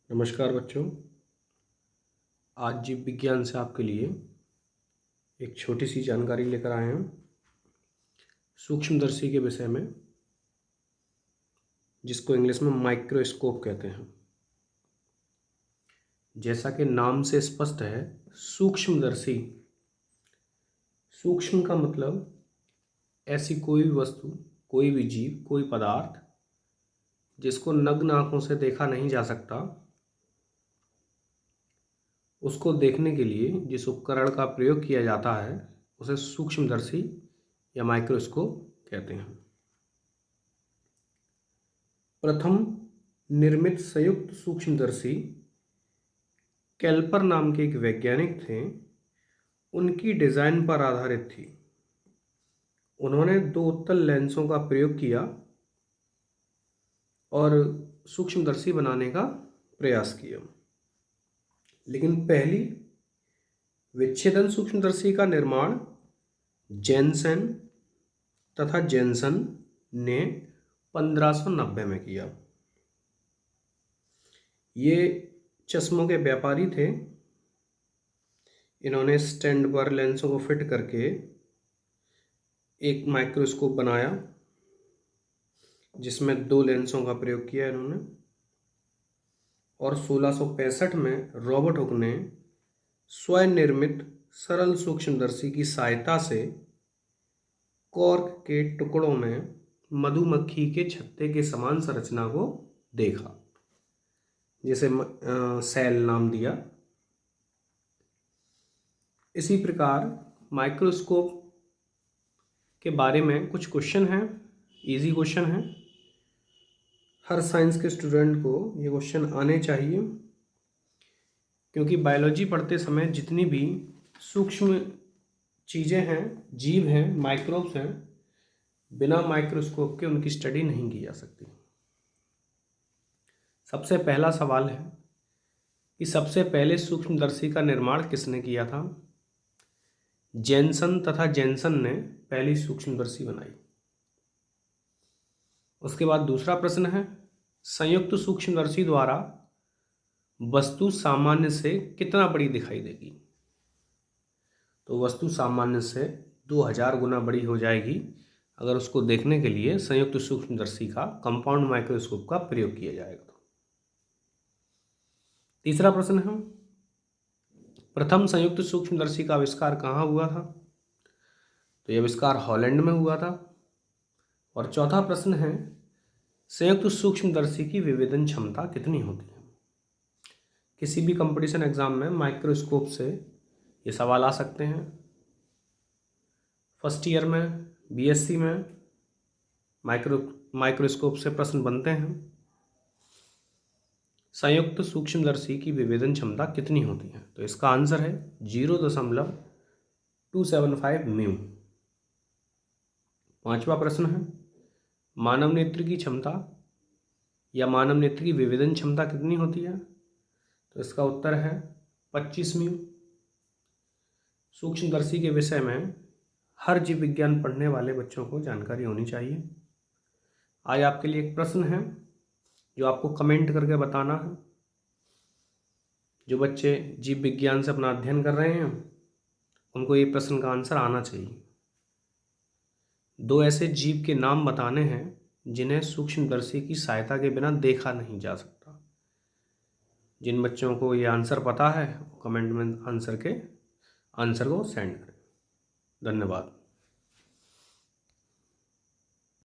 नमस्कार बच्चों। आज जीव विज्ञान से आपके लिए एक छोटी सी जानकारी लेकर आए हैं सूक्ष्मदर्शी के विषय में, जिसको इंग्लिश में माइक्रोस्कोप कहते हैं। जैसा कि नाम से स्पष्ट है, सूक्ष्मदर्शी, सूक्ष्म का मतलब ऐसी कोई भी वस्तु, कोई भी जीव, कोई पदार्थ जिसको नग्न आंखों से देखा नहीं जा सकता, उसको देखने के लिए जिस उपकरण का प्रयोग किया जाता है उसे सूक्ष्मदर्शी या माइक्रोस्कोप कहते हैं। प्रथम निर्मित संयुक्त सूक्ष्मदर्शी कैल्पर नाम के एक वैज्ञानिक थे। उनकी डिजाइन पर आधारित थी। उन्होंने दो उत्तल लेंसों का प्रयोग किया और सूक्ष्मदर्शी बनाने का प्रयास किया, लेकिन पहली विच्छेदन सूक्ष्मदर्शी का निर्माण जेनसेन तथा जेनसन ने 1590 में किया। ये चश्मों के व्यापारी थे। इन्होंने स्टैंड पर लेंसों को फिट करके एक माइक्रोस्कोप बनाया, जिसमें दो लेंसों का प्रयोग किया इन्होंने। और 1665 में रॉबर्ट हुक ने स्वनिर्मित सरल सूक्ष्मदर्शी की सहायता से कॉर्क के टुकड़ों में मधुमक्खी के छत्ते के समान संरचना को देखा, जिसे सेल नाम दिया। इसी प्रकार माइक्रोस्कोप के बारे में कुछ क्वेश्चन हैं, इजी क्वेश्चन हैं। हर साइंस के स्टूडेंट को ये क्वेश्चन आने चाहिए, क्योंकि बायोलॉजी पढ़ते समय जितनी भी सूक्ष्म चीज़ें हैं, जीव हैं, माइक्रोब्स हैं, बिना माइक्रोस्कोप के उनकी स्टडी नहीं की जा सकती। सबसे पहला सवाल है कि सबसे पहले सूक्ष्मदर्शी का निर्माण किसने किया था? जेनसन तथा जेनसन ने पहली सूक्ष्मदर्शी बनाई। उसके बाद दूसरा प्रश्न है, संयुक्त सूक्ष्मदर्शी द्वारा वस्तु सामान्य से कितना बड़ी दिखाई देगी? तो वस्तु सामान्य से 2000 गुना बड़ी हो जाएगी अगर उसको देखने के लिए संयुक्त सूक्ष्मदर्शी का, कंपाउंड माइक्रोस्कोप का प्रयोग किया जाएगा। तो तीसरा प्रश्न है, प्रथम संयुक्त सूक्ष्मदर्शी का आविष्कार कहाँ हुआ था? तो यह आविष्कार हॉलैंड में हुआ था। और चौथा प्रश्न है, संयुक्त सूक्ष्मदर्शी की विभेदन क्षमता कितनी होती है? किसी भी कंपटीशन एग्जाम में माइक्रोस्कोप से ये सवाल आ सकते हैं। फर्स्ट ईयर में, बीएससी में माइक्रोस्कोप से प्रश्न बनते हैं। संयुक्त सूक्ष्मदर्शी की विभेदन क्षमता कितनी होती है? तो इसका आंसर है 0.275 म्यू। पांचवा प्रश्न है, मानव नेत्र की क्षमता या मानव नेत्र की विभेदन क्षमता कितनी होती है? तो इसका उत्तर है 25 म्यू। सूक्ष्मदर्शी के विषय में हर जीव विज्ञान पढ़ने वाले बच्चों को जानकारी होनी चाहिए। आज आपके लिए एक प्रश्न है जो आपको कमेंट करके बताना है। जो बच्चे जीव विज्ञान से अपना अध्ययन कर रहे हैं उनको ये प्रश्न का आंसर आना चाहिए। दो ऐसे जीव के नाम बताने हैं जिन्हें सूक्ष्मदर्शी की सहायता के बिना देखा नहीं जा सकता। जिन बच्चों को ये आंसर पता है, कमेंट में आंसर को सेंड करें। धन्यवाद।